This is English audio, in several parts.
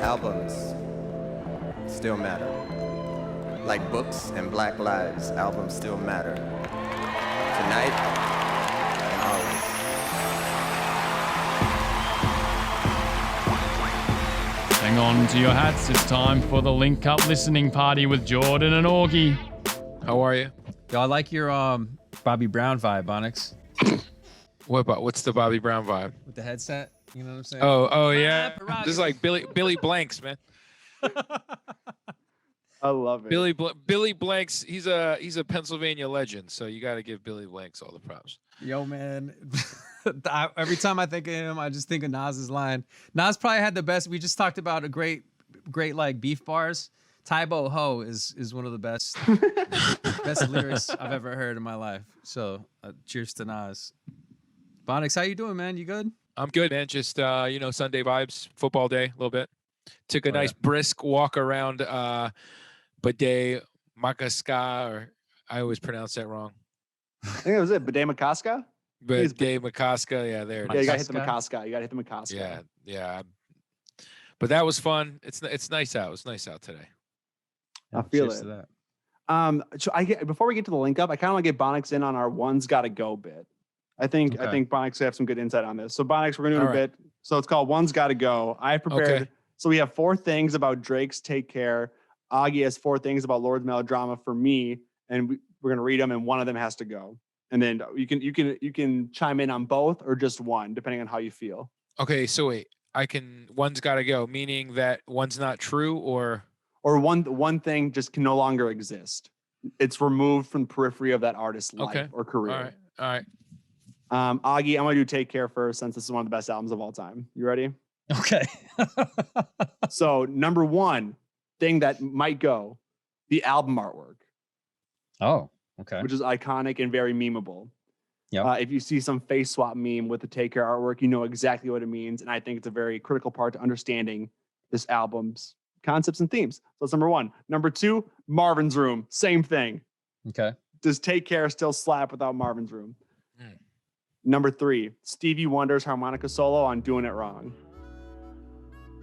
albums still matter. Like books and Black lives, albums still matter. Tonight and always. Hang on to your hats. It's time for the Link Up listening party with Jordan and Auggie. How are you? Yo, I like your Bobby Brown vibe, Bonics. What's the Bobby Brown vibe? With the headset, you know what I'm saying? Oh yeah. This is like Billy Blanks, man. I love it. Billy Blanks. He's a Pennsylvania legend, so you got to give Billy Blanks all the props. Yo, man. Every time I think of him, I just think of Nas's line. Nas probably had the best. We just talked about a great like beef bars. Tybo Ho is one of the best lyrics I've ever heard in my life. So cheers to Nas. Bonics, how you doing, man? You good? I'm good, man. Just Sunday vibes, football day, a little bit. Took a nice brisk walk around Bade Makaska, or I always pronounce that wrong. I think that was it. Bade Makaska? Bade Makaska, yeah, there. Yeah, you gotta hit the Makaska. You gotta hit the Makaska. Yeah. But that was fun. It's nice out. It's nice out today. I feel it. So before we get to the link up, I kind of want to get Bonics in on our one's gotta go bit. I think Bonics have some good insight on this. So Bonics, we're gonna do a bit. So it's called One's Gotta Go. I prepared. Okay. So we have 4 things about Drake's Take Care. Auggie has 4 things about Lorde's Melodrama for me, and we're gonna read them, and one of them has to go. And then you can chime in on both or just one, depending on how you feel. Okay, so wait, one's gotta go, meaning that one's not true, or one thing just can no longer exist. It's removed from the periphery of that artist's life or career. All right. Auggie, I'm gonna do Take Care first, since this is one of the best albums of all time. You ready? Okay. So number 1 thing that might go, the album artwork. Oh, okay. Which is iconic and very memeable. Yeah. If you see some face swap meme with the Take Care artwork, you know exactly what it means. And I think it's a very critical part to understanding this album's concepts and themes. So that's number 1. Number 2, Marvin's Room. Same thing. Okay. Does Take Care still slap without Marvin's Room? Number 3, Stevie Wonder's harmonica solo on Doing It Wrong.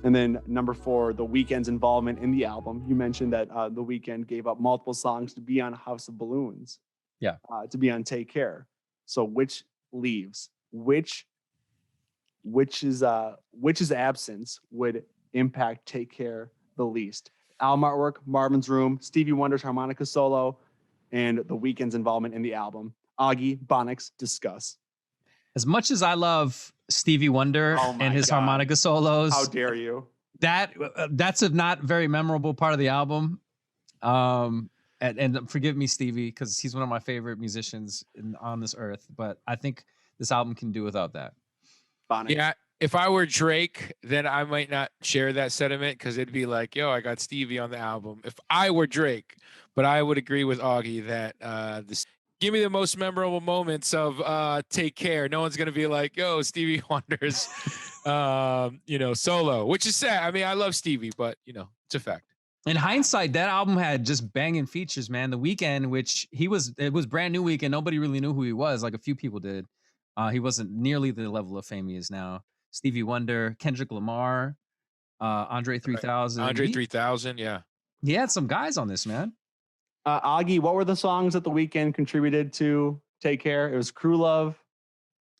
And then number 4, The Weeknd's involvement in the album. You mentioned that The Weeknd gave up multiple songs to be on House of Balloons. Yeah. To be on Take Care. So which leaves? Which's absence would impact Take Care the least? Album artwork, Marvin's Room, Stevie Wonder's harmonica solo, and The Weeknd's involvement in the album. Auggie, Bonics, discuss. As much as I love Stevie Wonder and his harmonica solos, how dare you? That's a not very memorable part of the album. And forgive me, Stevie, because he's one of my favorite musicians on this earth. But I think this album can do without that. Bonics. Yeah, if I were Drake, then I might not share that sentiment, because it'd be like, yo, I got Stevie on the album. If I were Drake, but I would agree with Auggie that give me the most memorable moments of Take Care. No one's gonna be like, yo, Stevie Wonder's solo, which is sad. I mean, I love Stevie, but it's a fact. In hindsight, that album had just banging features, man. The Weeknd, which it was brand new Weeknd. Nobody really knew who he was. Like a few people did. He wasn't nearly the level of fame he is now. Stevie Wonder, Kendrick Lamar, Andre 3000. Andre 3000, yeah. He had some guys on this, man. Auggie, what were the songs that The Weeknd contributed to Take Care? It was Crew Love,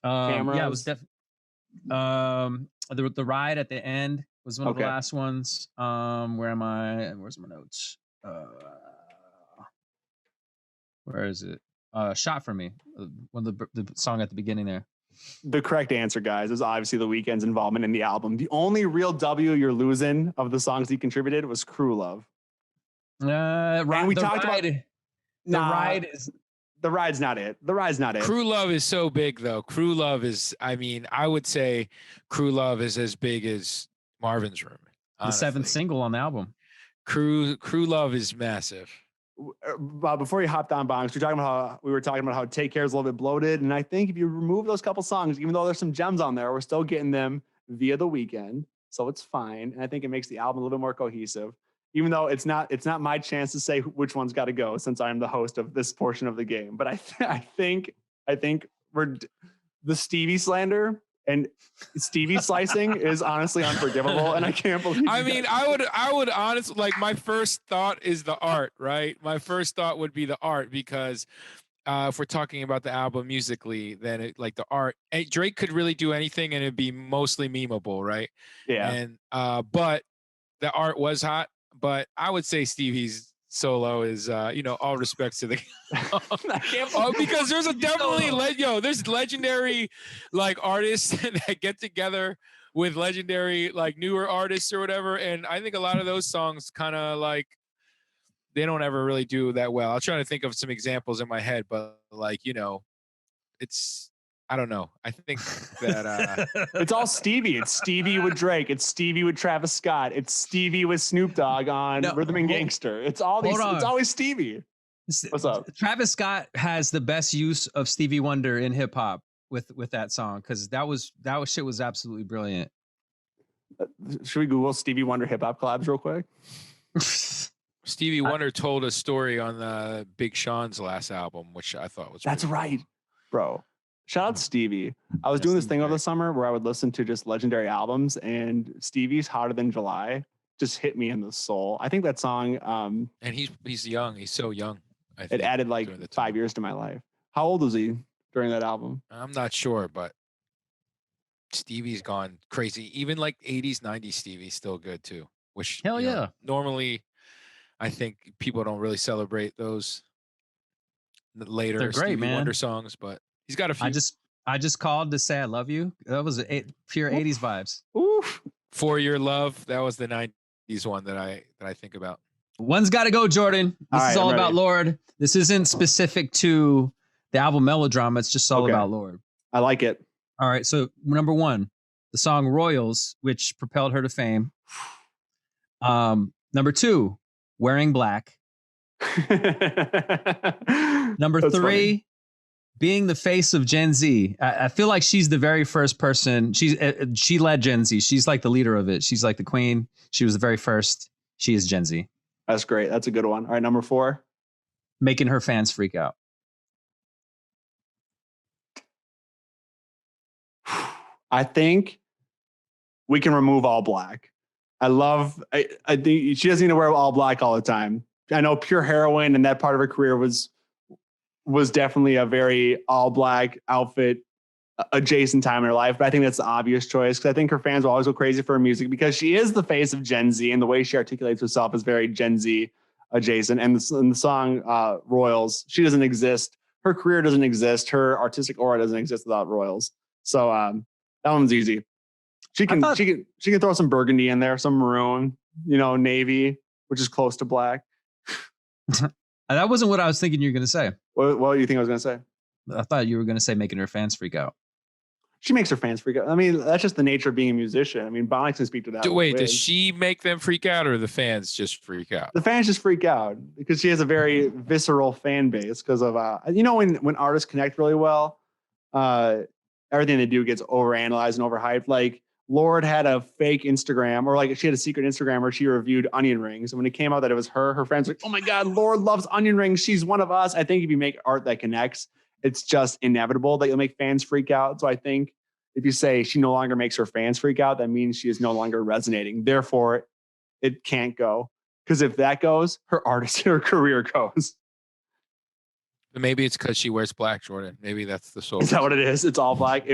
Cameras. Yeah, it was the Ride at the end was one of the last ones. Where am I? Where's my notes? Where is it? Shot for Me. One of the song at the beginning there. The correct answer, guys, is obviously The Weeknd's involvement in the album. The only real W you're losing of the songs he contributed was Crew Love. And we talked about the ride's not it. The ride's not it. Crew Love is so big, though. Crew Love is, I would say Crew Love is as big as Marvin's Room. Honestly. The 7th single on the album. Crew Love is massive. Before you hopped on, Bongs, we were talking about how Take Care is a little bit bloated, and I think if you remove those couple songs, even though there's some gems on there, we're still getting them via The Weeknd, so it's fine. And I think it makes the album a little bit more cohesive. Even though it's not my chance to say which one's got to go, since I'm the host of this portion of the game. But I think we're the Stevie slander And Stevie slicing is honestly unforgivable, and I can't believe. I mean, I would honestly, like, my first thought is the art, right? My first thought would be the art, because if we're talking about the album musically, then like the art, Drake could really do anything and it'd be mostly memeable, right? Yeah. And but the art was hot. But I would say Stevie's solo is, all respects to the because there's a definitely there's legendary like artists that get together with legendary like newer artists or whatever, and I think a lot of those songs kind of like they don't ever really do that well. I'm trying to think of some examples in my head, but like it's I don't know. I think that it's all Stevie. It's Stevie with Drake. It's Stevie with Travis Scott. It's Stevie with Snoop Dogg on Rhythm and Gangster. It's all these. It's always Stevie. What's up? Travis Scott has the best use of Stevie Wonder in hip hop with that song, because that shit was absolutely brilliant. Should we Google Stevie Wonder hip hop collabs real quick? Stevie Wonder told a story on Big Sean's last album, which I thought was that's right, bro. Shout out Stevie. I was doing this thing over the summer where I would listen to just legendary albums, and Stevie's Hotter Than July just hit me in the soul. I think that song. And he's young. He's so young. I think it added like 5 years to my life. How old was he during that album? I'm not sure, but Stevie's gone crazy. Even like 80s, 90s Stevie's still good too. Which hell yeah. Normally, I think people don't really celebrate those later They're great, Stevie Wonder songs, but he's got a few. I just called to say I love you. That was pure 80s vibes. Oof. For Your Love, that was the 90s one that I think about. One's got to go, Jordan. This is all about Lorde. This isn't specific to the album Melodrama. It's just all about Lorde. I like it. All right. So number one, the song Royals, which propelled her to fame. Number two, Wearing Black. Number three, being the face of Gen Z. I feel like she's the very first person. She led Gen Z. She's like the leader of it. She's like the queen. She was the very first. She is Gen Z. That's great. That's a good one. All right, number four. Making her fans freak out. I think we can remove all black. I think she doesn't need to wear all black all the time. I know Pure Heroine and that part of her career was definitely a very all black outfit adjacent time in her life. But I think that's the obvious choice, because I think her fans will always go crazy for her music because she is the face of Gen Z, and the way she articulates herself is very Gen Z adjacent. And the song Royals, she doesn't exist. Her career doesn't exist. Her artistic aura doesn't exist without Royals. So that one's easy. She can throw some burgundy in there, some maroon, navy, which is close to black. That wasn't what I was thinking you were going to say. What do you think I was going to say? I thought you were going to say making her fans freak out. She makes her fans freak out. I mean, that's just the nature of being a musician. I mean, Bonics can speak to that. Wait, does she make them freak out, or the fans just freak out? The fans just freak out because she has a very visceral fan base because of, when artists connect really well, everything they do gets overanalyzed and overhyped. Like, Lorde had a fake Instagram, or like she had a secret Instagram where she reviewed onion rings. And when it came out that it was her friends were like, oh my God, Lorde loves onion rings. She's one of us. I think if you make art that connects, it's just inevitable that you'll make fans freak out. So I think if you say she no longer makes her fans freak out, that means she is no longer resonating. Therefore, it can't go. Because if that goes, her career goes. Maybe it's because she wears black, Jordan. Maybe that's the soul. Is that what it is? It's all black.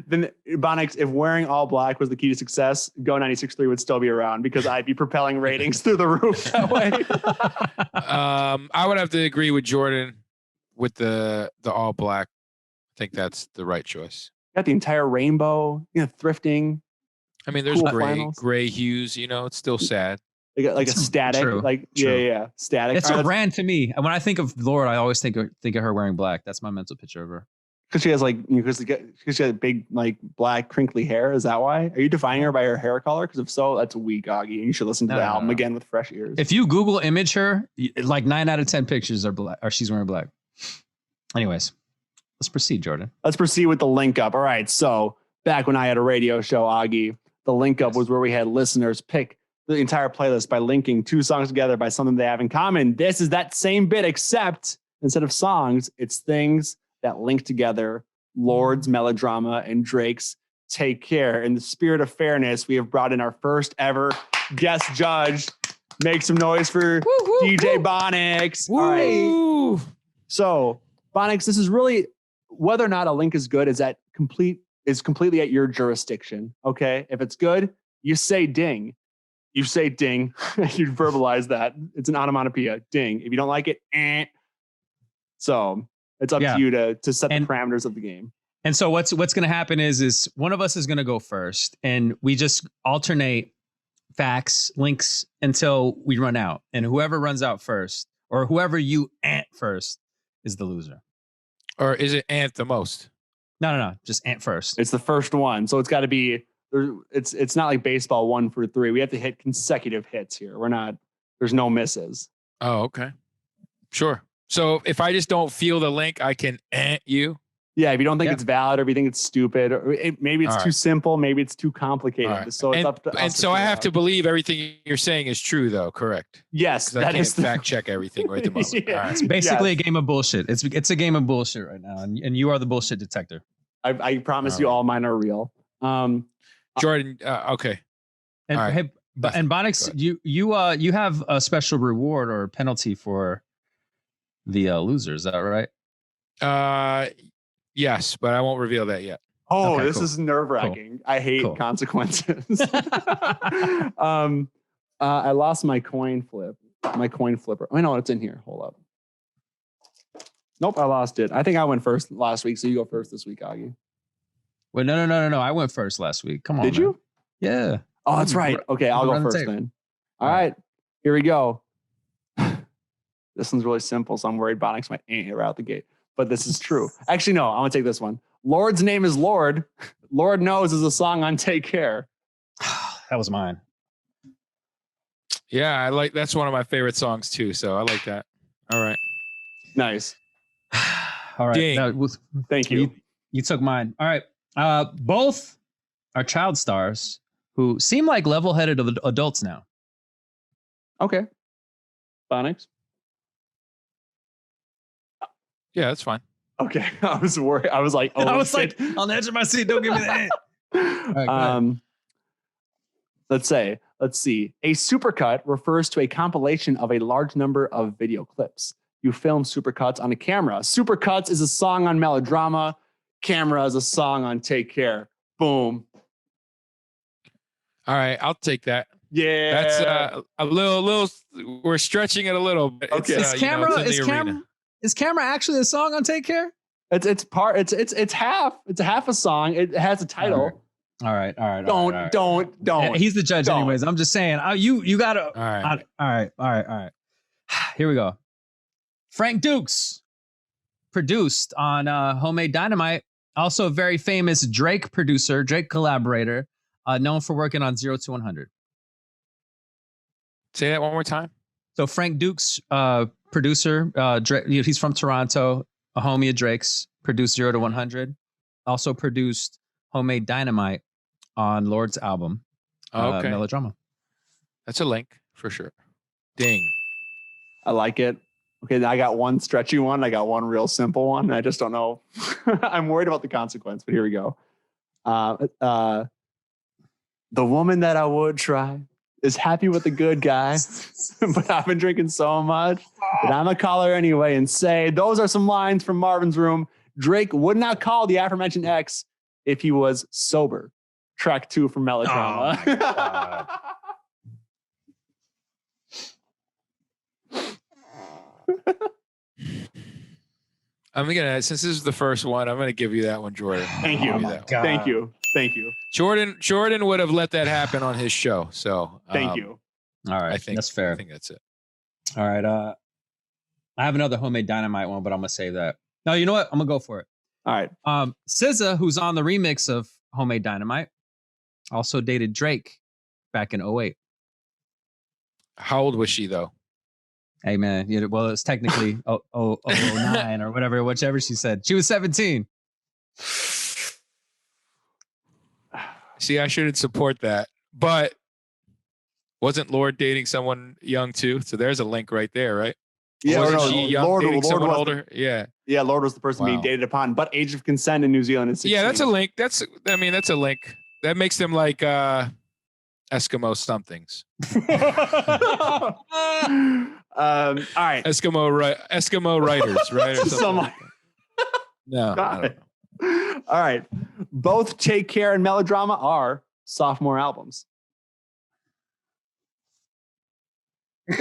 Then Bonics, if wearing all black was the key to success, Go 96.3 would still be around because I'd be propelling ratings through the roof that way. I would have to agree with Jordan with the all black. I think that's the right choice. Got the entire rainbow, thrifting. I mean, there's cool gray hues. It's still sad. They got like a static, true. static. It's her brand to me. When I think of Lorde, I always think of her wearing black. That's my mental picture of her. Because she has because she has big black crinkly hair. Is that why? Are you defining her by her hair color? Because if so, that's weak, Auggie. You should listen to the album again with fresh ears. If you Google image her, like 9 out of 10 pictures are black, or she's wearing black. Anyways, let's proceed, Jordan. Let's proceed with the link up. All right. So back when I had a radio show, Auggie, the link up was where we had listeners pick the entire playlist by linking two songs together by something they have in common. This is that same bit, except instead of songs, it's things that link together Lorde's Melodrama and Drake's Take Care. In the spirit of fairness, we have brought in our first ever guest judge. Make some noise for DJ Bonics. All right. So, Bonics, this is really whether or not a link is good is completely at your jurisdiction. Okay. If it's good, you say ding. You say ding. You verbalize that. It's an onomatopoeia. Ding. If you don't like it, eh. So it's up to you to set the parameters of the game. And so what's going to happen is one of us is going to go first, and we just alternate facts, links until we run out. And whoever runs out first, or whoever you ant first, is the loser. Or is it ant the most? No. Just ant first. It's the first one. So it's got to be, it's not like baseball 1 for 3. We have to hit consecutive hits here. There's no misses. Oh, okay. Sure. So if I just don't feel the link, I can ant you. Yeah, if you don't think it's valid, or if you think it's stupid, or maybe it's too simple, maybe it's too complicated. Right. So it's up to us. And so I have to believe everything you're saying is true, though, correct? Yes, I can't fact check everything right at the moment. Yeah. Right. It's basically a game of bullshit. It's a game of bullshit right now, and you are the bullshit detector. I promise you, all mine are real. Jordan, okay. And hey, and Bonics, you have a special reward or penalty for the losers. Is that right? Yes, but I won't reveal that yet. Oh, okay, this is nerve-wracking. Cool. I hate consequences. I lost my coin flipper. I know it's in here. Hold up. Nope, I lost it. I think I went first last week, so you go first this week, Auggie. Well, no. I went first last week. Come on. Did you? Yeah. Oh, that's right. Okay, I'll go first then. All right, here we go. This one's really simple, so I'm worried Bonics might ain't here out the gate. But this is true. Actually, no, I'm going to take this one. Lord's name is Lorde. Lord Knows is a song on Take Care. That was mine. Yeah, that's one of my favorite songs too. So I like that. All right. Nice. All right. Ding. Thank you. You took mine. All right. Both are child stars who seem like level-headed adults now. Okay. Bonics? Yeah, that's fine. Okay. I was worried. I was like, I was like on the edge of my seat. Don't give me that. Right, let's see. A supercut refers to a compilation of a large number of video clips. You film supercuts on a camera. Supercuts is a song on Melodrama. Camera is a song on Take Care. Boom. All right, I'll take that. Yeah. That's a little. We're stretching it a little bit. Okay. Is Camera actually a song on Take Care? It's half. It's half a song. It has a title. All right. Don't. He's the judge, anyways. I'm just saying. You gotta. All right. Here we go. Frank Dukes, produced on Homemade Dynamite. Also a very famous Drake producer, Drake collaborator, known for working on 0 to 100. Say that one more time. So Frank Dukes, producer, Drake, he's from Toronto, a homie of Drake's, produced 0 to 100. Also produced Homemade Dynamite on Lorde's album, Melodrama. That's a link for sure. Ding. I like it. Okay, I got one stretchy one. I got one real simple one. I just don't know. I'm worried about the consequence, but here we go. The woman that I would try is happy with the good guy, but I've been drinking so much that I'm going to call her anyway and say, those are some lines from Marvin's Room. Drake would not call the aforementioned ex if he was sober. Track 2 from Melodrama. Oh my God. Since this is the first one, I'm gonna give you that one, Jordan. Thank you. Thank you. Jordan would have let that happen on his show. So thank you. All right, that's fair. I think that's it. All right. I have another Homemade Dynamite one, but I'm gonna save that. No, you know what? I'm gonna go for it. All right. SZA, who's on the remix of Homemade Dynamite, also dated Drake back in 2008. How old was she though? Hey man, well, it's technically 09 or whichever she said. She was 17. See, I shouldn't support that. But wasn't Lorde dating someone young too? So there's a link right there, right? Yeah, Wasn't no, she young, Lorde dating someone was older? Yeah. Yeah, Lorde was the person being Wow. dated upon, but age of consent in New Zealand is 16. Yeah, that's a link. That's a link. That makes them like Eskimo somethings. All right. Eskimo writers, right? Or something like that. No, I don't know. All right. Both Take Care and Melodrama are sophomore albums.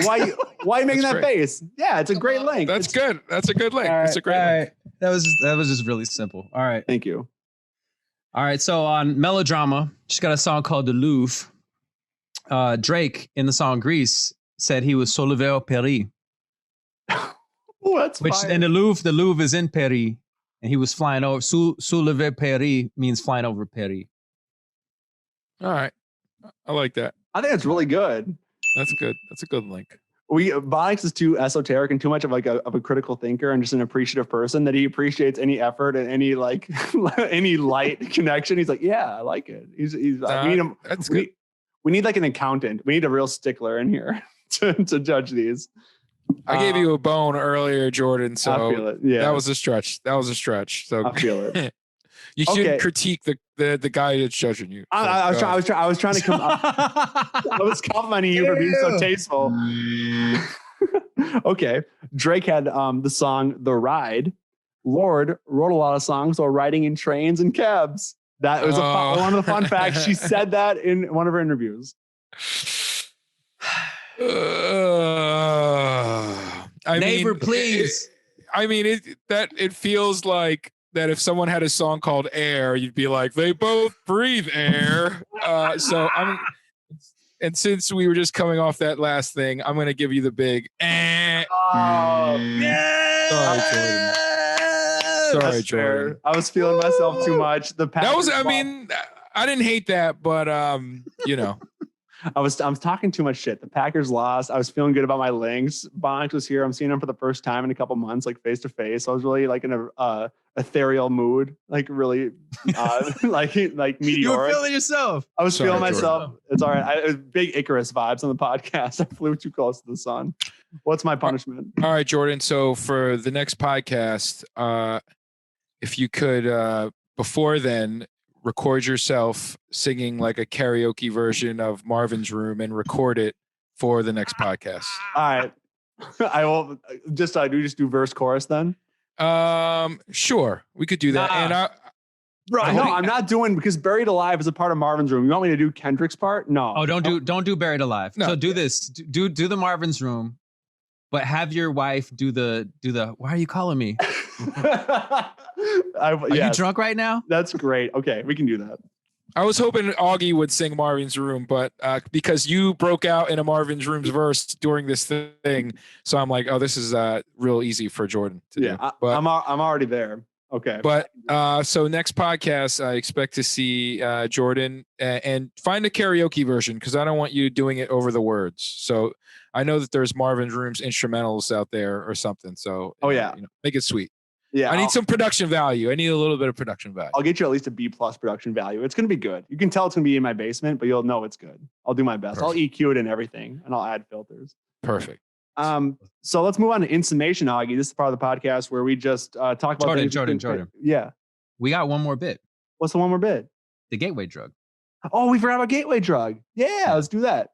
Why are you making that face? Yeah, it's a great link. That's good. That's a good link. All That's a great link. right. That was just really simple. All right. Thank you. All right. So on Melodrama, she's got a song called The Louvre. Drake in the song Grease said he was Soleil Paris. Oh, that's fire. And the Louvre is in Paris, and he was flying over. Soleil Paris means flying over Paris. All right. I like that. I think that's really good. That's good. That's a good link. Bonics is too esoteric and too much of a critical thinker and just an appreciative person that he appreciates any effort and any like any light connection. He's like, yeah, I like it. We need him. That's good. We need like an accountant. We need a real stickler in here to judge these. I gave you a bone earlier, Jordan. So I feel it. Yeah, that was a stretch. So I feel it. You shouldn't critique the guy that's judging you. I was trying to come up. I was complimenting you for being so tasteful. Okay. Drake had the song The Ride. Lorde wrote a lot of songs while riding in trains and cabs. That was one of the fun facts. She said that in one of her interviews. Neighbor, please. It feels like that if someone had a song called Air, you'd be like, they both breathe air. And since we were just coming off that last thing, I'm going to give you the big yeah. Sorry, Jordan. Sorry, Jordan. I was feeling myself too much. I didn't hate that, but I was talking too much shit. The Packers lost. I was feeling good about my links. Bonics was here. I'm seeing him for the first time in a couple months, like face to face. I was really like in a ethereal mood, like really like meteoric. You were feeling yourself. I was feeling Jordan. myself. It's all right. It was big Icarus vibes on the podcast. I flew too close to the sun. What's my punishment? All right, Jordan. So for the next podcast, if you could, before then, record yourself singing like a karaoke version of Marvin's Room and record it for the next podcast. All right. I will just do verse chorus then. Sure, we could do that. And I'm not doing, because Buried Alive is a part of Marvin's Room. You want me to do Kendrick's part? No. Oh, don't do Buried Alive. No. So do this. Do the Marvin's Room, but have your wife do the. Why are you calling me? Are you drunk right now? That's great. Okay, we can do that. I was hoping Auggie would sing Marvin's Room, but because you broke out in a Marvin's Room's verse during this thing, so I'm like, oh, this is real easy for Jordan to do. But I'm already there. Okay. But so next podcast, I expect to see Jordan and find a karaoke version, because I don't want you doing it over the words. So I know that there's Marvin's Room's instrumentals out there or something. So make it sweet. Yeah, I need some production value. I need a little bit of production value. I'll get you at least a B+ production value. It's going to be good. You can tell it's going to be in my basement, but you'll know it's good. I'll do my best. Perfect. I'll EQ it and everything, and I'll add filters. Perfect. So let's move on to In Summation, Auggie. This is part of the podcast where we just talk about Jordan. Yeah. We got one more bit. What's the one more bit? The gateway drug. Oh, we forgot about gateway drug. Yeah, let's do that.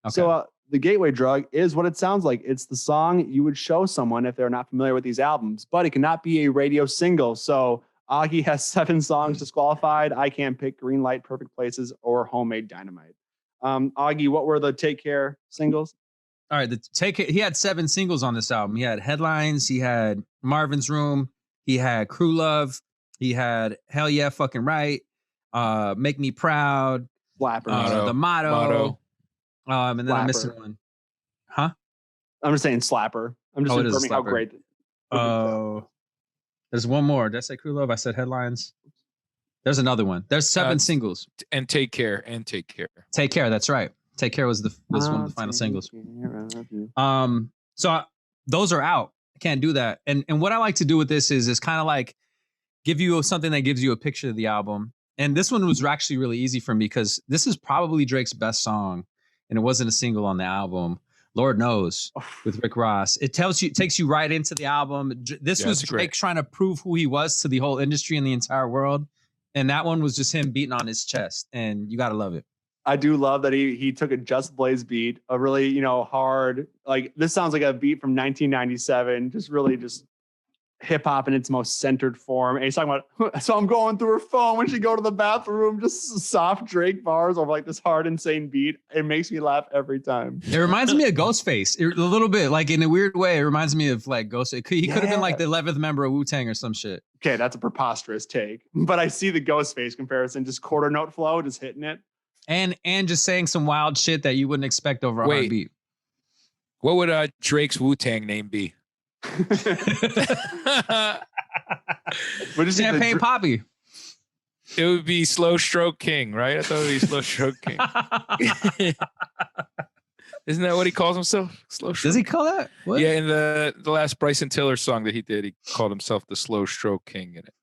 Okay. So the gateway drug is what it sounds like. It's the song you would show someone if they're not familiar with these albums, but it cannot be a radio single. So Auggie has 7 songs disqualified. I can't pick Green Light, Perfect Places, or Homemade Dynamite. Auggie, what were the Take Care singles? All right, he had 7 singles on this album. He had Headlines, he had Marvin's Room, he had Crew Love, he had Hell Yeah, Fucking Right, Make Me Proud, Slapper, The Motto. And then Slapper. I'm missing one. Huh? I'm just saying Slapper. I'm just confirming how great. There's one more. Did I say Crew Love? I said Headlines. There's another one. There's 7 singles. And Take Care. Take Care. That's right. Take Care was one of the final singles. So those are out. I can't do that. And what I like to do with this is kind of like give you something that gives you a picture of the album. And this one was actually really easy for me because this is probably Drake's best song. And it wasn't a single on the album. Lord Knows with Rick Ross. It takes you right into the album. This was Drake trying to prove who he was to the whole industry and the entire world. And that one was just him beating on his chest. And you got to love it. I do love that he took a Just Blaze beat, a really, hard, like this sounds like a beat from 1997, just really just hip hop in its most centered form. And he's talking about, so I'm going through her phone when she go to the bathroom, just soft Drake bars over like this hard, insane beat. It makes me laugh every time. It reminds me of Ghostface a little bit, like in a weird way. It reminds me of like Ghostface. He could have been like the 11th member of Wu-Tang or some shit. Okay, that's a preposterous take, but I see the Ghostface comparison, just quarter note flow, just hitting it. And just saying some wild shit that you wouldn't expect over a hard beat. What would Drake's Wu-Tang name be? Champagne Poppy. It would be Slow Stroke King, right? I thought it would be Slow Stroke King. Isn't that what he calls himself? Slow Stroke. Does he call that? What? Yeah, in the last Bryson Tiller song that he did, he called himself the Slow Stroke King in it.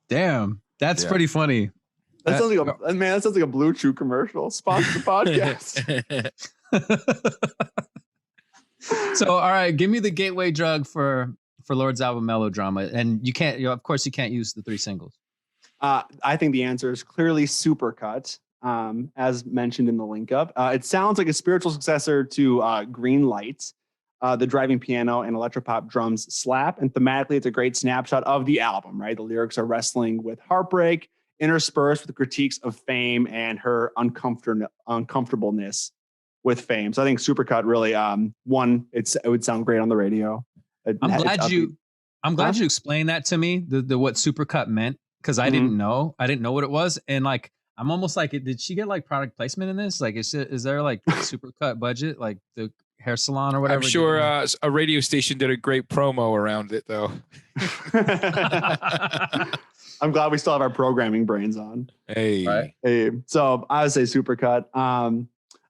Damn, that's pretty funny. That sounds like a Blue Chew commercial. Sponsor the podcast. So, all right, give me the gateway drug for Lorde's album Melodrama, and you can't, of course, you can't use the 3 singles. I think the answer is clearly Supercut, as mentioned in the link up. It sounds like a spiritual successor to Green Lights. The driving piano and electropop drums slap, and thematically, it's a great snapshot of the album. Right, the lyrics are wrestling with heartbreak, interspersed with critiques of fame and her uncomfortableness with fame. So I think Supercut really it would sound great on the radio. I'm glad you explained that to me, the what Supercut meant, because I didn't know what it was. And like I'm almost like, did she get like product placement in this? Like is there like Supercut budget, like the hair salon or whatever? I'm sure a radio station did a great promo around it though. I'm glad we still have our programming brains on. Hey. Right? Hey. So I would say Supercut.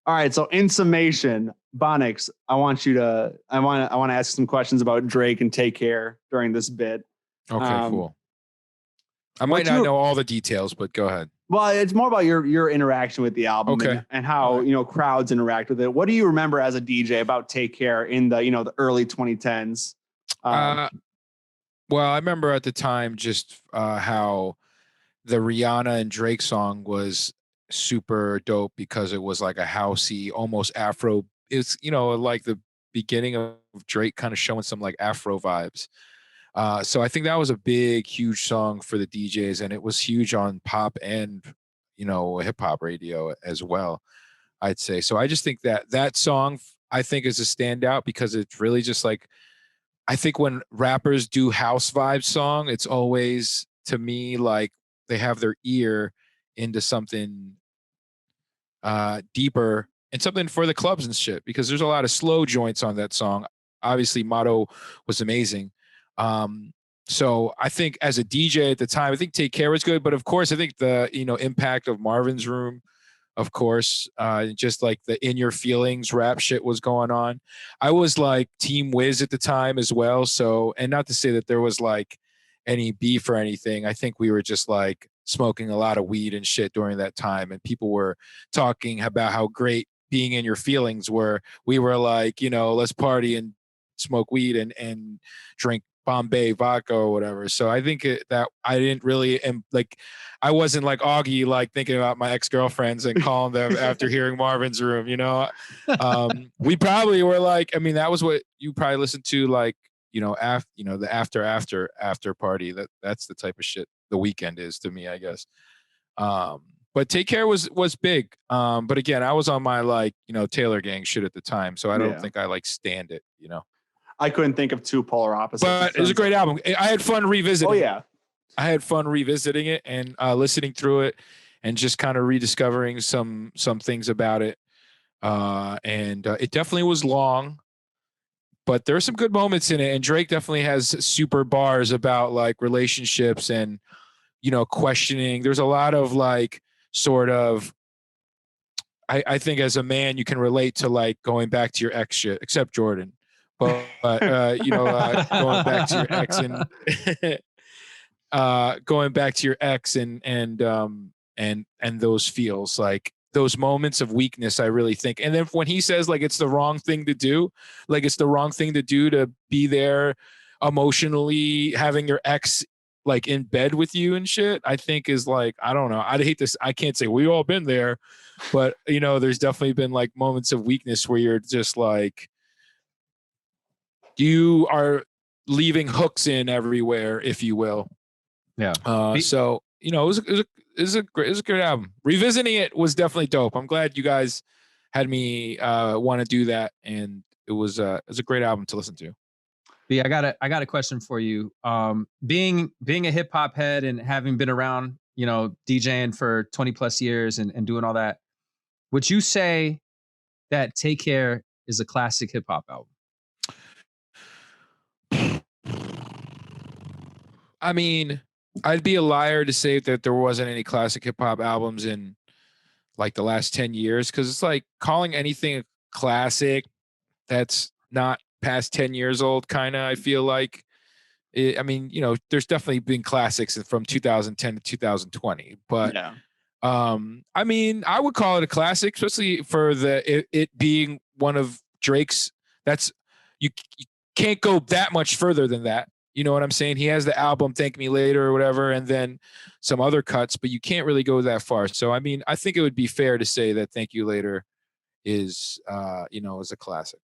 All right. So in summation, Bonics, I want to ask you some questions about Drake and Take Care during this bit. Okay, cool. I might not know all the details, but go ahead. Well, it's more about your interaction with the album and how, crowds interact with it. What do you remember as a DJ about Take Care in the, the early 2010s? Well, I remember at the time just how the Rihanna and Drake song was super dope because it was like a housey, almost Afro. It's, like the beginning of Drake kind of showing some like Afro vibes. So I think that was a big, huge song for the DJs, and it was huge on pop and, hip hop radio as well, I'd say. So I just think that song, I think, is a standout because it's really just like, I think when rappers do house vibe song, it's always, to me, like they have their ear into something deeper and something for the clubs and shit, because there's a lot of slow joints on that song. Obviously, Motto was amazing. So I think as a DJ at the time, I think Take Care was good, but of course, I think the, impact of Marvin's Room, of course, just like the In Your Feelings rap shit was going on. I was like Team Wiz at the time as well. So, and not to say that there was like any beef or anything. I think we were just like smoking a lot of weed and shit during that time. And people were talking about how great Being In Your Feelings were. We were like, let's party and smoke weed and drink Bombay vodka or whatever. So I think that I didn't really I wasn't like Auggie, like thinking about my ex-girlfriends and calling them after hearing Marvin's Room, we probably were like, I mean, that was what you probably listened to, like, the after party. That's the type of shit The Weeknd is to me, I guess. But Take Care was big. But again, I was on my like, Taylor Gang shit at the time. So I don't think I like stand it, I couldn't think of two polar opposites. But it was a great album. I had fun revisiting. Oh yeah. I had fun revisiting it and listening through it and just kind of rediscovering some things about it. And it definitely was long, but there are some good moments in it. And Drake definitely has super bars about like relationships and, questioning. There's a lot of like sort of, I think as a man, you can relate to like going back to your ex shit, except Jordan. But going back to your ex and going back to your ex and those feels like those moments of weakness, I really think. And then when he says like it's the wrong thing to do, like it's the wrong thing to do to be there emotionally, having your ex like in bed with you and shit, I think is like, I don't know. I'd hate this. I can't say we all been there, but you know, there's definitely been like moments of weakness where you're just like, you are leaving hooks in everywhere, if you will. Yeah. So, you know, it was a great album. Revisiting it was definitely dope. I'm glad you guys had me want to do that. And it was a great album to listen to. B, I got a question for you. Being a hip hop head and having been around, you know, DJing for 20 plus years and doing all that, would you say that Take Care is a classic hip hop album? I mean, I'd be a liar to say that there wasn't any classic hip hop albums in like the last 10 years. Cause it's like calling anything a classic that's not past 10 years old, kind of, I feel like. I mean, you know, there's definitely been classics from 2010 to 2020, but Yeah. I mean, I would call it a classic, especially for it being one of Drake's. That's you can't go that much further than that. You know what I'm saying? He has the album Thank Me Later or whatever, and then some other cuts, but you can't really go that far. So, I mean, I think it would be fair to say that Thank You Later is, you know, is a classic.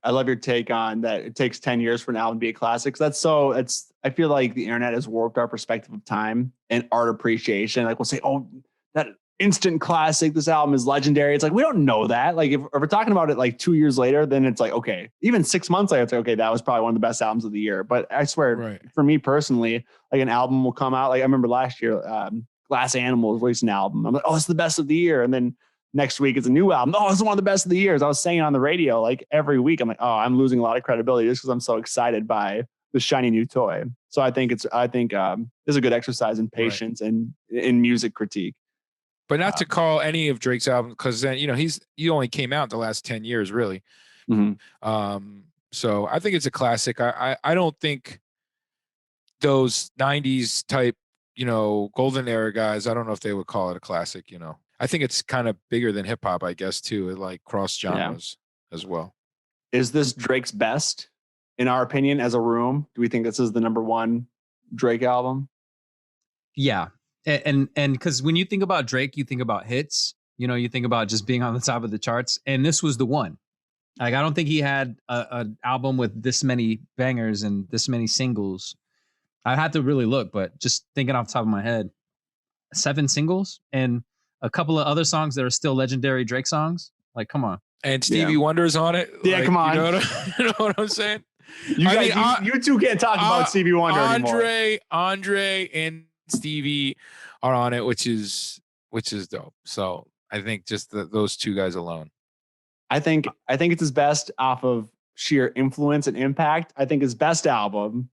I love your take on that. It takes 10 years for an album to be a classic. I feel like the internet has warped our perspective of time and art appreciation. Like we'll say, oh, that instant classic, this album is legendary. It's like, we don't know that. Like if we're talking about it like 2 years later, then it's like, okay, even 6 months later, it's like, okay, that was probably one of the best albums of the year. But I swear, for me personally, like an album will come out. Like I remember last year, Glass Animals released an album. I'm like, oh, it's the best of the year. And then next week it's a new album. Oh, it's one of the best of the years. I was saying on the radio, like every week, I'm like, oh, I'm losing a lot of credibility just because I'm so excited by the shiny new toy. So I think it's a good exercise in patience and in music critique. But not to call any of Drake's albums, because then, you know, he only came out the last 10 years, really. Mm-hmm. So I think it's a classic. I don't think those 90s type, you know, golden era guys, I don't know if they would call it a classic, you know. I think it's kind of bigger than hip hop, I guess, too. It like cross genres as well. Is this Drake's best, in our opinion, as a room? Do we think this is the number one Drake album? Yeah. And because when you think about Drake, you think about hits, you know, you think about just being on the top of the charts. And this was the one. Like, I don't think he had an album with this many bangers and this many singles. I had to really look, but just thinking off the top of my head, 7 singles and a couple of other songs that are still legendary Drake songs. Like, come on. And Stevie Wonder's on it. Yeah, like, come on. You know what I'm saying? You two can't talk about Stevie Wonder anymore. Andre and Stevie are on it, which is dope. So I think just those two guys alone. I think it's his best off of sheer influence and impact. I think his best album,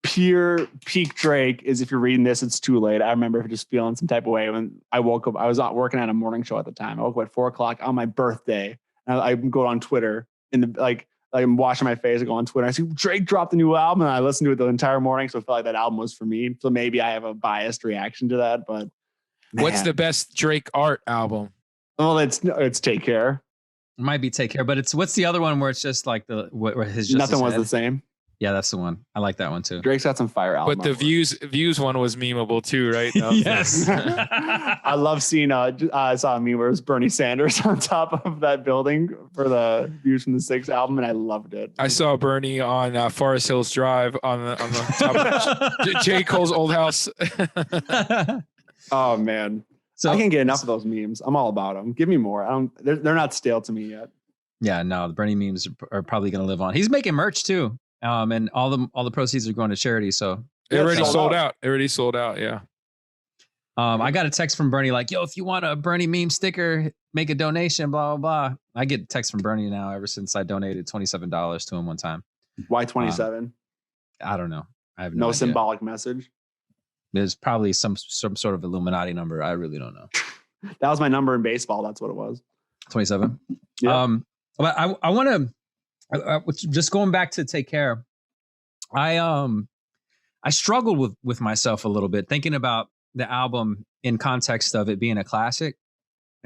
pure peak Drake, is If You're Reading This, It's Too Late. I remember just feeling some type of way when I woke up. I was out working at a morning show at the time. I woke up at 4:00 on my birthday. And I go on Twitter and I'm washing my face. I go on Twitter. I see Drake dropped a new album, and I listened to it the entire morning. So I felt like that album was for me. So maybe I have a biased reaction to that. But what's the best Drake art album? Well, it's Take Care. It might be Take Care, but what's the other one where it's just like where his just Nothing his Was head? the Same. Yeah, that's the one. I like that one too. Drake's got some fire albums. But the views one was memeable too, right? Yes. I love seeing. I saw a meme where it was Bernie Sanders on top of that building for the Views from the Six album, and I loved it. I saw Bernie on Forest Hills Drive on the top of J. Cole's old house. Oh man, so I can't get enough of those memes. I'm all about them. Give me more. They're not stale to me yet. Yeah, no, the Bernie memes are probably going to live on. He's making merch too. And all the proceeds are going to charity. So it already sold out. It already sold out. Yeah. I got a text from Bernie like, yo, if you want a Bernie meme sticker, make a donation, blah, blah, blah. I get texts from Bernie now ever since I donated $27 to him one time. Why 27? I don't know. I have no idea. Symbolic message. There's probably some sort of Illuminati number. I really don't know. That was my number in baseball. That's what it was. 27. Yeah. But I want to, just going back to Take Care, I struggled with myself a little bit thinking about the album in context of it being a classic,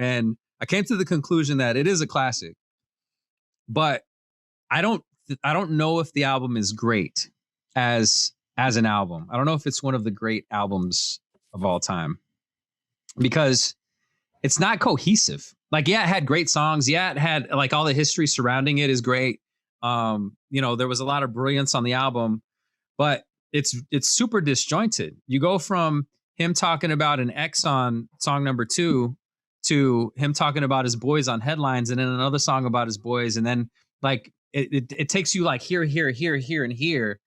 And I came to the conclusion that it is a classic, but I don't know if the album is great as an album. I don't know if it's one of the great albums of all time because it's not cohesive. Like, yeah, it had great songs. Yeah, it had like all the history surrounding it is great. There was a lot of brilliance on the album, but it's super disjointed. You go from him talking about an ex on song number 2 to him talking about his boys on Headlines, and then another song about his boys, and then like it takes you like here, and here.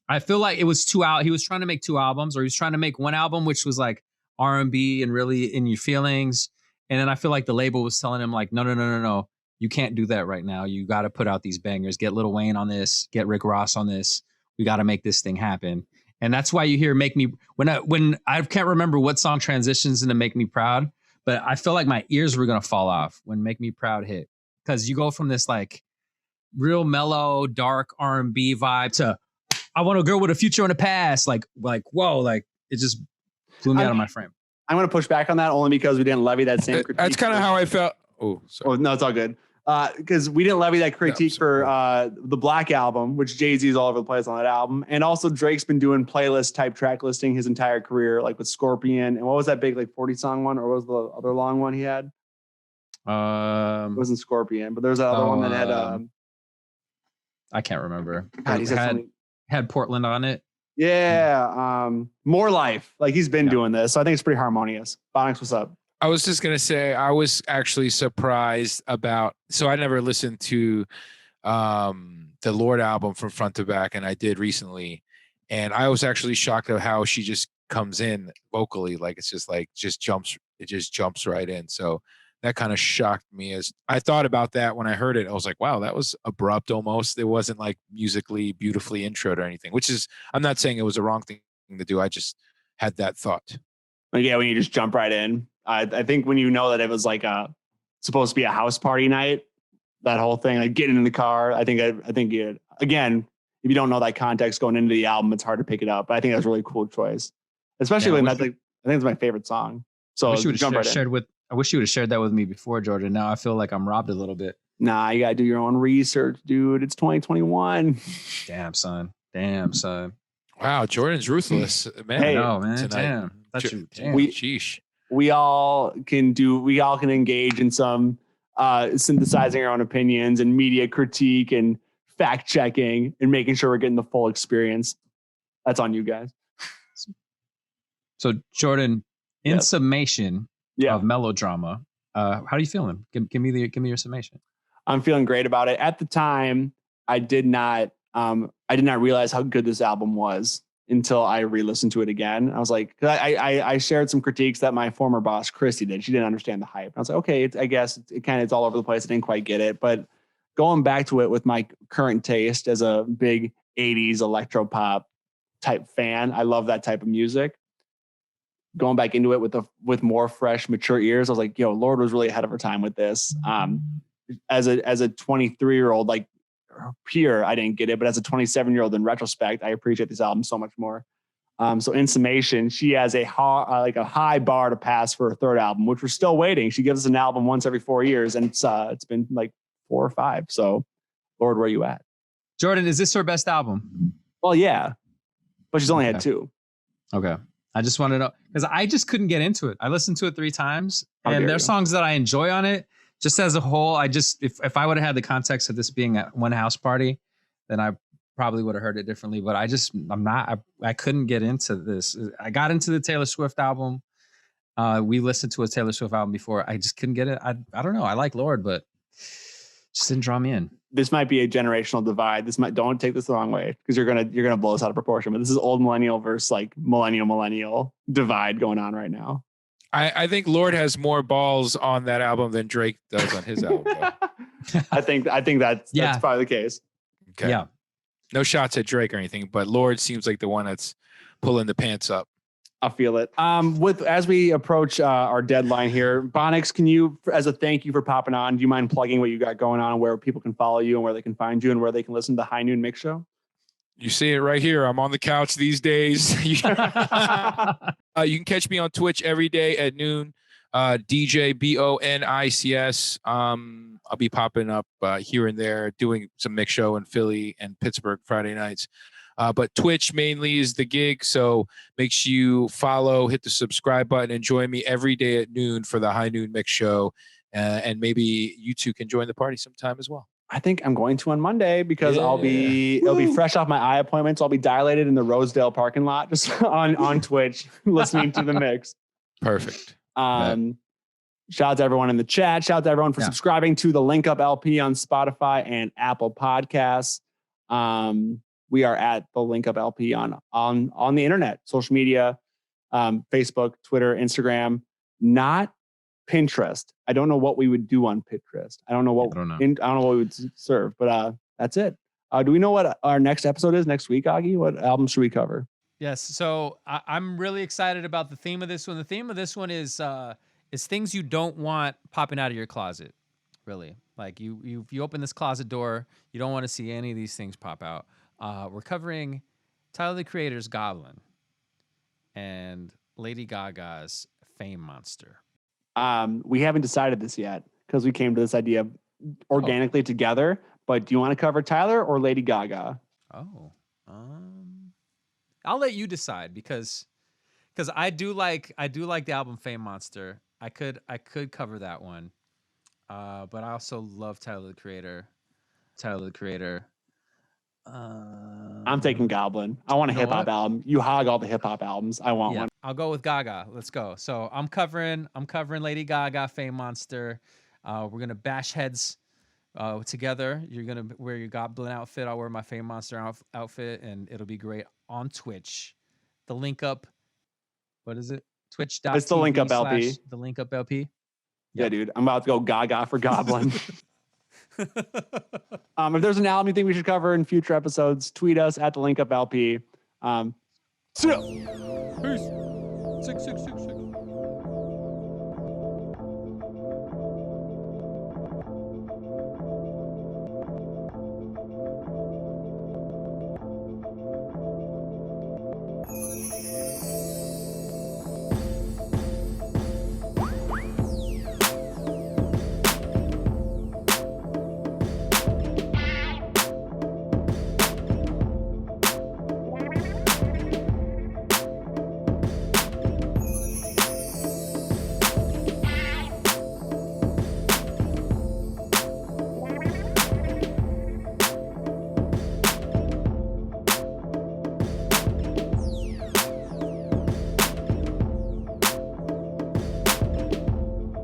I feel like it was he was trying to make 2 albums, or he was trying to make one album which was like R&B and really in your feelings, and then I feel like the label was telling him like, no, you can't do that right now. You got to put out these bangers. Get Lil Wayne on this. Get Rick Ross on this. We got to make this thing happen. And that's why you hear "Make Me" when I can't remember what song transitions into "Make Me Proud," but I feel like my ears were gonna fall off when "Make Me Proud" hit, because you go from this like real mellow, dark R&B vibe to "I Want a Girl with a Future and a Past." Like whoa, like it just blew me out of my frame. I'm gonna push back on that only because we didn't levy that same critique. That's kind of how I felt. Oh, sorry. Oh no, it's all good. Because we didn't levy that critique for the Black Album, which Jay-Z's all over the place on that album. And also Drake's been doing playlist type track listing his entire career, like with Scorpion. And what was that big like 40 song one, or what was the other long one he had? It wasn't Scorpion, but there's that other one that had I can't remember. God, had Portland on it. Yeah. More Life. Like he's been doing this. So I think it's pretty harmonious. Bonics, what's up? I was just going to say, I was actually surprised about, so I never listened to the Lorde album from front to back, and I did recently. And I was actually shocked at how she just comes in vocally. Like it's just like, it just jumps right in. So that kind of shocked me. As I thought about that when I heard it, I was like, wow, that was abrupt almost. It wasn't like musically beautifully introed or anything, which is, I'm not saying it was the wrong thing to do. I just had that thought. Yeah, when you just jump right in. I think when you know that it was like supposed to be a house party night, that whole thing, like getting in the car, I think again, if you don't know that context going into the album, it's hard to pick it up. But I think that's a really cool choice, especially when I think it's my favorite song. So I wish you would have shared that with me before, Jordan. Now I feel like I'm robbed a little bit. Nah, you gotta do your own research, dude. It's 2021. Damn, son. Wow, Jordan's ruthless, man. Hey, no, man. Tonight. Damn. Sheesh. We all can engage in some synthesizing our own opinions and media critique and fact checking and making sure we're getting the full experience. That's on you guys. So Jordan, in summation of Melodrama, how are you feeling? Give me your summation. I'm feeling great about it. At the time, I did not realize how good this album was until I re-listened to it again. I was like, I shared some critiques that my former boss, Christy, did. She didn't understand the hype. I was like, okay, I guess it's all over the place. I didn't quite get it. But going back to it with my current taste as a big 80s electro pop type fan, I love that type of music. Going back into it with more fresh, mature ears, I was like, yo, Lorde was really ahead of her time with this. As a 23-year-old, like, pure, I didn't get it, but as a 27-year-old in retrospect, I appreciate this album so much more. So in summation, she has a high bar to pass for her third album, which we're still waiting. She gives us an album once every 4 years, and it's been like 4 or 5. So, Lorde, where you at? Jordan, is this her best album? Well, yeah, but she's only had 2. Okay. I just want to know, because I just couldn't get into it. I listened to it 3 times, and there's songs that I enjoy on it. Just as a whole, if I would have had the context of this being at one house party, then I probably would have heard it differently. But I couldn't get into this. I got into the Taylor Swift album. We listened to a Taylor Swift album before. I just couldn't get it. I don't know. I like Lorde, but just didn't draw me in. This might be a generational divide. Don't take this the wrong way, because you're gonna blow us out of proportion. But this is old millennial versus like millennial divide going on right now. I think Lorde has more balls on that album than Drake does on his album. I think that's probably the case. Okay. Yeah. No shots at Drake or anything, but Lorde seems like the one that's pulling the pants up. I feel it. As we approach our deadline here, Bonics, can you, as a thank you for popping on, do you mind plugging what you got going on and where people can follow you and where they can find you and where they can listen to the High Noon Mix Show? You see it right here. I'm on the couch these days. You can catch me on Twitch every day at noon. DJ Bonics. I'll be popping up here and there, doing some mix show in Philly and Pittsburgh Friday nights. But Twitch mainly is the gig, so make sure you follow, hit the subscribe button, and join me every day at noon for the High Noon Mix Show. And maybe you two can join the party sometime as well. I think I'm going to on Monday because it'll be fresh off my eye appointment. So I'll be dilated in the Rosedale parking lot, just on Twitch, listening to the mix. Perfect. Shout out to everyone in the chat. Shout out to everyone for subscribing to the Link Up LP on Spotify and Apple Podcasts. We are at the Link Up LP on the internet, social media, Facebook, Twitter, Instagram, not Pinterest. I don't know what we would do on Pinterest. I don't know what we would serve, but that's it. Do we know what our next episode is next week, Auggie? What album should we cover? Yes. So I'm really excited about the theme of this one. The theme of this one is things you don't want popping out of your closet. Really, like you open this closet door, you don't want to see any of these things pop out. We're covering Tyler the Creator's Goblin and Lady Gaga's Fame Monster. We haven't decided this yet because we came to this idea organically together. But do you want to cover Tyler or Lady Gaga? I'll let you decide because I do like the album Fame Monster. I could cover that one, but I also love Tyler the Creator. I'm taking Goblin. I want a hip hop album. You hog all the hip hop albums. I want one. I'll go with Gaga. Let's go. So I'm covering Lady Gaga, Fame Monster. We're gonna bash heads together. You're gonna wear your Goblin outfit. I'll wear my Fame Monster outfit, and it'll be great on Twitch. The Link Up. What is it? Twitch.tv. It's the Link Up LP. The Link Up LP. Yeah, dude. I'm about to go Gaga for Goblin. If there's an album you think we should cover in future episodes, tweet us at the Link Up LP. Peace. 666.